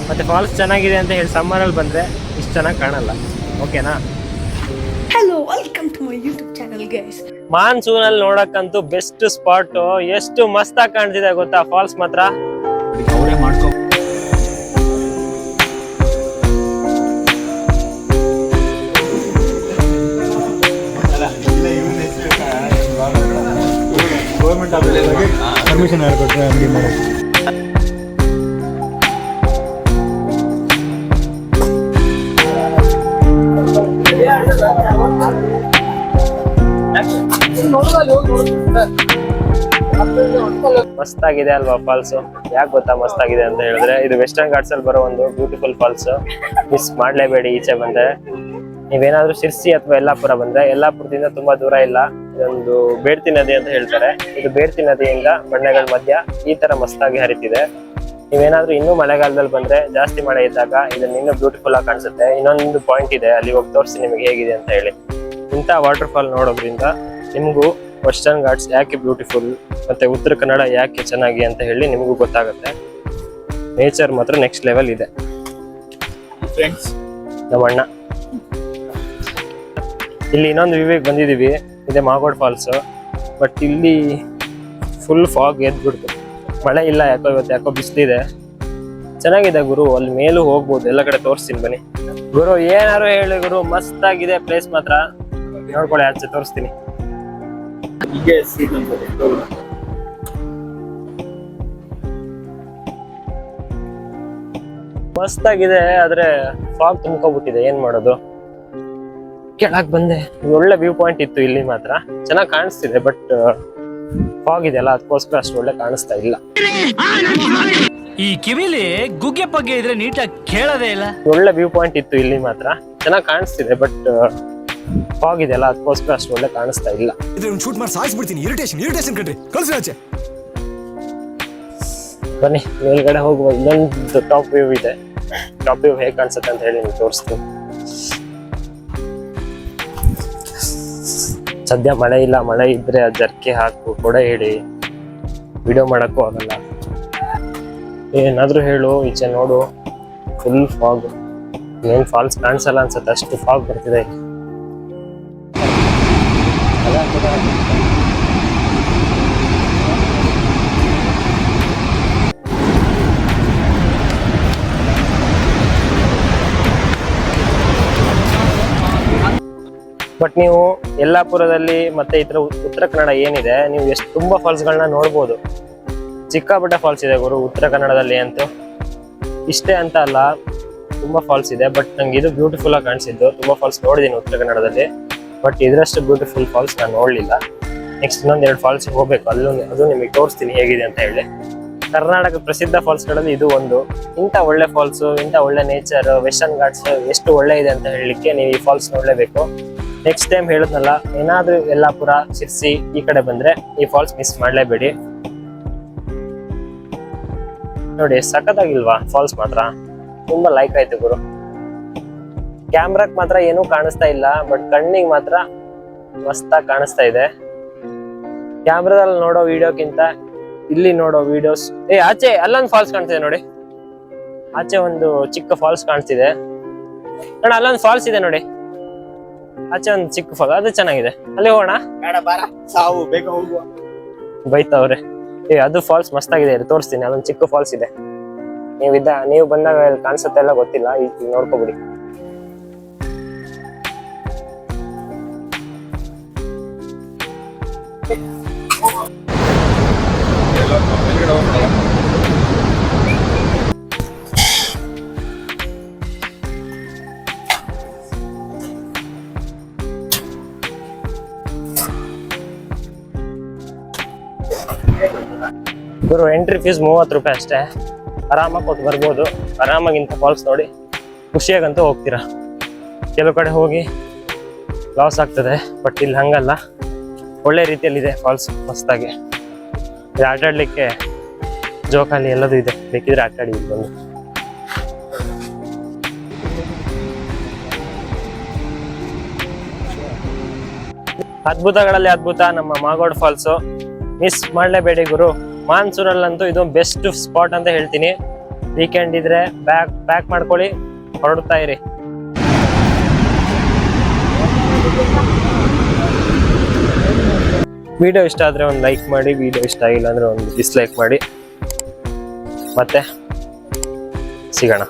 ಮತ್ತೆ ಫಾಲ್ಸ್ ಚೆನ್ನಾಗಿದೆ ಅಂತ ಹೇಳಿ ಸಮ್ಮರಲ್ಲಿ ಬಂದರೆ ಇಷ್ಟು ಚೆನ್ನಾಗಿ ಕಾಣಲ್ಲ. ಓಕೆನಾ? Hello, welcome to my YouTube channel, guys. ಮಾನ್ಸೂನಲ್ಲಿ ನೋಡಕ್ಕಂತೂ ಬೆಸ್ಟ್ ಸ್ಪಾಟ್. ಎಷ್ಟು ಮಸ್ತಾಗಿ ಕಾಣ್ತಿದೆ ಗೊತ್ತಾ ಫಾಲ್ಸ್ ಮಾತ್ರ. ಅವರೇ ಮಾಡ್ಕೋ ಪರ್ಮಿಷನ್ ಯಾರು ಕೊಟ್ಟರೆ ಅಂಗಡಿ ಮಾಡೋದು. ಮಸ್ತಾಗಿದೆ ಅಲ್ವಾ ಫಾಲ್ಸ್? ಯಾಕೆ ಗೊತ್ತಾ ಮಸ್ತಾಗಿದೆ ಅಂತ ಹೇಳಿದ್ರೆ, ಇದು ವೆಸ್ಟರ್ನ್ ಘಾಟ್ಸ್ ಅಲ್ಲಿ ಬರೋ ಒಂದು ಬ್ಯೂಟಿಫುಲ್ ಫಾಲ್ಸ್. ಮಿಸ್ ಮಾಡ್ಲೇಬೇಡಿ. ಈಚೆ ಬಂದ್ರೆ ನೀವೇನಾದ್ರೂ ಶಿರ್ಸಿ ಅಥವಾ ಯಲ್ಲಾಪುರ ಬಂದ್ರೆ, ಯಲ್ಲಾಪುರದಿಂದ ತುಂಬಾ ದೂರ ಇಲ್ಲ, ಇದೊಂದು ಬೇಡ್ತಿ ನದಿ ಅಂತ ಹೇಳ್ತಾರೆ. ಇದು ಬೇಡ್ತಿ ನದಿಯಿಂದ ಬಂಡೆಗಳ ಮಧ್ಯ ಈ ತರ ಮಸ್ತಾಗಿ ಹರಿತಿದೆ. ನೀವೇನಾದ್ರೂ ಇನ್ನೂ ಮಳೆಗಾಲದಲ್ಲಿ ಬಂದ್ರೆ, ಜಾಸ್ತಿ ಮಳೆ ಇದ್ದಾಗ ಇದನ್ನ ಇನ್ನೂ ಬ್ಯೂಟಿಫುಲ್ ಆಗಿ ಕಾಣಿಸುತ್ತೆ. ಇನ್ನೊಂದು ಪಾಯಿಂಟ್ ಇದೆ, ಅಲ್ಲಿ ಹೋಗಿ ತೋರಿಸಿ ನಿಮಗೆ ಹೇಗಿದೆ ಅಂತ ಹೇಳಿ. ಇಂಥ ವಾಟರ್ ಫಾಲ್ ನೋಡೋದ್ರಿಂದ ನಿಮಗೂ ವೆಸ್ಟರ್ನ್ ಘಾಟ್ಸ್ ಯಾಕೆ ಬ್ಯೂಟಿಫುಲ್ ಮತ್ತೆ ಉತ್ತರ ಕನ್ನಡ ಯಾಕೆ ಚೆನ್ನಾಗಿ ಅಂತ ಹೇಳಿ ನಿಮಗೂ ಗೊತ್ತಾಗುತ್ತೆ. ನೇಚರ್ ಮಾತ್ರ ನೆಕ್ಸ್ಟ್ ಲೆವೆಲ್ ಇದೆ. ಫ್ರೆಂಡ್ಸ್, ನಮ್ಮ ಅಣ್ಣ ಇಲ್ಲಿ ಇನ್ನೊಂದು ವಿವೇಕ್ ಬಂದಿದ್ದೀವಿ, ಇದೆ ಮಾಗೋಡ್ ಫಾಲ್ಸ್. ಬಟ್ ಇಲ್ಲಿ ಫುಲ್ ಫಾಗ್ ಎದ್ಬಿಡ್ತು, ಮಳೆ ಇಲ್ಲ ಯಾಕೋ. ಇವತ್ತು ಯಾಕೋ ಬಿಸಿಲಿದೆ. ಚೆನ್ನಾಗಿದೆ ಗುರು, ಅಲ್ಲಿ ಮೇಲೂ ಹೋಗ್ಬೋದು, ಎಲ್ಲ ಕಡೆ ತೋರಿಸ್ತೀನಿ ಬನ್ನಿ. ಗುರು ಏನಾರು ಹೇಳಿ ಗುರು, ಮಸ್ತ್ ಆಗಿದೆ ಪ್ಲೇಸ್ ಮಾತ್ರ. ನೋಡ್ಕೊಳ್ಳಿ, ಆಚೆ ತೋರಿಸ್ತೀನಿ. ಮಸ್ತ್ ಆಗಿದೆ, ಆದ್ರೆ ಫಾಗ್ ತುಂಬ್ಕೊಬಿಟ್ಟಿದೆ. ಏನ್ ಮಾಡೋದು? ಕೆಳಗ್ ಬಂದೆ, ಒಳ್ಳೆ ವ್ಯೂ ಪಾಯಿಂಟ್ ಇತ್ತು ಇಲ್ಲಿ ಮಾತ್ರ, ಚೆನ್ನಾಗಿ ಕಾಣಿಸ್ತಿದೆ. ಬಟ್ ಫಾಗ್ ಇದೆಯಲ್ಲ, ಅದಕ್ಕೋಸ್ಕರ ಅಷ್ಟು ಒಳ್ಳೆ ಕಾಣಿಸ್ತಾ ಇಲ್ಲ. ಈ ಕಿವಿಲಿ ಗುಗ್ಗೆ ಪಗ್ಗೆ ಇದ್ರೆ ನೀಟಾಗಿ ಕೇಳೋದೇ ಇಲ್ಲ. ಒಳ್ಳೆ ವ್ಯೂ ಪಾಯಿಂಟ್ ಇತ್ತು ಇಲ್ಲಿ ಮಾತ್ರ, ಚೆನ್ನಾಗಿ ಕಾಣಿಸ್ತಿದೆ. ಬಟ್ ಫಾಗ್ ಇದೆಯಲ್ಲ, ಅದಕ್ಕೋಸ್ಕರ ಅಷ್ಟು ಒಳ್ಳೆ ಕಾಣಿಸ್ತಾ ಇಲ್ಲ. ಶೂಟ್ ಮಾಡಿ ಸಾಯಿಸ್ಬಿಡ್ತೀನಿ. ಇರಿಟೇಷನ್ ಕಣ್ರಿ, ಕಳ್ಸಿ ಆಚೆ. ಬನ್ನಿ ಮೇಲ್ಗಡೆ ಹೋಗುವ. ಇಲ್ಲೊಂದು ಟಾಪ್ ವ್ಯೂ ಇದೆ. ಟಾಪ್ ವ್ಯೂ ಹೇಗೆ ಕಾಣಿಸುತ್ತೆ ಅಂತ ಹೇಳಿ ನಿಮ್ಗೆ ತೋರಿಸ್ತೀನಿ. ಸದ್ಯ ಮಳೆ ಇಲ್ಲ. ಮಳೆ ಇದ್ರೆ ಜರ್ಕೆ ಹಾಕು, ಕೊಡೆ ಹಿಡಿ, ವಿಡಿಯೋ ಮಾಡಕ್ಕೂ ಆಗಲ್ಲ. ಏನಾದ್ರೂ ಹೇಳು. ಈಚೆ ನೋಡು, ಫುಲ್ ಫಾಗ್. ಏನ್ ಫಾಲ್ಸ್ ಕಾಣಿಸಲ್ಲ ಅನ್ಸುತ್ತೆ, ಅಷ್ಟು ಫಾಗ್ ಬರ್ತಿದೆ. ಬಟ್ ನೀವು ಯಲ್ಲಾಪುರದಲ್ಲಿ ಮತ್ತೆ ಈ ತರ ಉತ್ತರ ಕನ್ನಡ ಏನಿದೆ, ನೀವು ಎಷ್ಟು ತುಂಬಾ ಫಾಲ್ಸ್ ಗಳನ್ನ ನೋಡ್ಬೋದು. ಚಿಕ್ಕಾಪಟ್ಟೆ ಫಾಲ್ಸ್ ಇದೆ ಗುರು ಉತ್ತರ ಕನ್ನಡದಲ್ಲಿ ಅಂತೂ. ಇಷ್ಟೇ ಅಂತ ಅಲ್ಲ, ತುಂಬಾ ಫಾಲ್ಸ್ ಇದೆ. ಬಟ್ ನಂಗೆ ಇದು ಬ್ಯೂಟಿಫುಲ್ ಆಗಿ ಕಾಣಿಸಿದ್ದು. ತುಂಬಾ ಫಾಲ್ಸ್ ನೋಡಿದೀನಿ ಉತ್ತರ ಕನ್ನಡದಲ್ಲಿ, ಬಟ್ ಇದರಷ್ಟು ಬ್ಯೂಟಿಫುಲ್ ಫಾಲ್ಸ್ ನಾನು ನೋಡ್ಲಿಲ್ಲ. ನೆಕ್ಸ್ಟ್ ಇನ್ನೊಂದೆರಡು ಫಾಲ್ಸ್ ಹೋಗ್ಬೇಕು, ಅದು ನಿಮಗೆ ತೋರಿಸ್ತೀನಿ ಹೇಗಿದೆ ಅಂತ ಹೇಳಿ. ಕರ್ನಾಟಕ ಪ್ರಸಿದ್ಧ ಫಾಲ್ಸ್ ಗಳಲ್ಲಿ ಇದು ಒಂದು. ಇಂಥ ಒಳ್ಳೆ ಫಾಲ್ಸ್, ಇಂಥ ಒಳ್ಳೆ ನೇಚರ್, ವೆಸ್ಟರ್ನ್ ಘಾಟ್ಸ್ ಎಷ್ಟು ಒಳ್ಳೆ ಇದೆ ಅಂತ ಹೇಳಲಿಕ್ಕೆ ನೀವು ಈ ಫಾಲ್ಸ್ ನೋಡ್ಲೇಬೇಕು. ನೆಕ್ಸ್ಟ್ ಟೈಮ್ ಹೇಳಿದ್ನಲ್ಲ, ಏನಾದ್ರೂ ಯಲ್ಲಾಪುರ, ಶಿರ್ಸಿ ಈ ಕಡೆ ಬಂದ್ರೆ ಈ ಫಾಲ್ಸ್ ಮಿಸ್ ಮಾಡ್ಲೇಬೇಡಿ. ನೋಡಿ ಸಖತ್ತಾಗಿಲ್ವಾ ಫಾಲ್ಸ್ ಮಾತ್ರ? ತುಂಬಾ ಲೈಕ್ ಆಯ್ತು ಗುರು. ಕ್ಯಾಮ್ರಾಕ್ ಮಾತ್ರ ಏನೂ ಕಾಣಿಸ್ತಾ ಇಲ್ಲ, ಬಟ್ ಕಣ್ಣಿಗೆ ಮಾತ್ರ ಮಸ್ತಾಗಿ ಕಾಣಿಸ್ತಾ ಇದೆ. ಕ್ಯಾಮ್ರಾದಲ್ಲಿ ನೋಡೋ ವಿಡಿಯೋಕ್ಕಿಂತ ಇಲ್ಲಿ ನೋಡೋ ವಿಡಿಯೋಸ್. ಆಚೆ ಅಲ್ಲೊಂದು ಫಾಲ್ಸ್ ಕಾಣ್ತಿದೆ ನೋಡಿ, ಆಚೆ ಒಂದು ಚಿಕ್ಕ ಫಾಲ್ಸ್ ಕಾಣ್ತಿದೆ ನೋಡ. ಅಲ್ಲೊಂದು ಫಾಲ್ಸ್ ಇದೆ ನೋಡಿ, ಆಚೆ ಒಂದು ಚಿಕ್ಕ ಫಾಲ್ಸ್, ಅದು ಚೆನ್ನಾಗಿದೆ. ಅಲ್ಲಿ ಹೋಗೋಣ. ಸಾವು ಬೇಗ ಹೋಗುವ. ಬೈತವ್ರೆ. ಅದು ಫಾಲ್ಸ್ ಮಸ್ತಾಗಿದೆ, ತೋರಿಸ್ತೀನಿ. ಅಲ್ಲೊಂದು ಚಿಕ್ಕ ಫಾಲ್ಸ್ ಇದೆ. ನೀವು ಬಂದಾಗ ಕಾಣಿಸುತ್ತೆ ಎಲ್ಲ ಗೊತ್ತಿಲ್ಲ, ಈಗ ನೋಡ್ಕೊಬಿಡಿ. ಗುರು ಎಂಟ್ರಿ ಫೀಸ್ 30 ರೂಪಾಯಿ ಅಷ್ಟೇ. ಆರಾಮಾಗಿ ಕೊಟ್ಟು ಬರ್ಬೋದು. ಆರಾಮಾಗಿ ಇಂಥ ಫಾಲ್ಸ್ ನೋಡಿ ಖುಷಿಯಾಗಂತೂ ಹೋಗ್ತೀರಾ. ಕೆಲವು ಕಡೆ ಹೋಗಿ ಲಾಸ್ ಆಗ್ತದೆ, ಬಟ್ ಇಲ್ಲಿ ಹಂಗಲ್ಲ, ಒಳ್ಳೆ ರೀತಿಯಲ್ಲಿದೆ ಫಾಲ್ಸ್ ಮಸ್ತಾಗಿ. ಇದು ಆಟಾಡ್ಲಿಕ್ಕೆ ಜೋಕಾಲಿ ಎಲ್ಲದೂ ಇದೆ, ಬೇಕಿದ್ರೆ ಆಟಾಡಿ ಬಂದು. ಅದ್ಭುತಗಳಲ್ಲಿ ಅದ್ಭುತ ನಮ್ಮ ಮಾಗೋಡ್ ಫಾಲ್ಸ್. ಮಿಸ್ ಮಾಡಲೇಬೇಡಿ ಗುರು. ಮಾನ್ಸೂರಲ್ಲಂತೂ ಇದು ಬೆಸ್ಟ್ ಸ್ಪಾಟ್ ಅಂತ ಹೇಳ್ತೀನಿ. ವೀಕೆಂಡ್ ಇದ್ರೆ ಬ್ಯಾಕ್ ಮಾಡ್ಕೊಳ್ಳಿ, ಹೊರಡ್ತಾ ಇರಿ. ವಿಡಿಯೋ ಇಷ್ಟ ಆದ್ರೆ ಒಂದು ಲೈಕ್ ಮಾಡಿ, ವಿಡಿಯೋ ಇಷ್ಟ ಆಗಿಲ್ಲ ಅಂದ್ರೆ ಒಂದು ಡಿಸ್ಲೈಕ್ ಮಾಡಿ. ಮತ್ತೆ ಸಿಗೋಣ.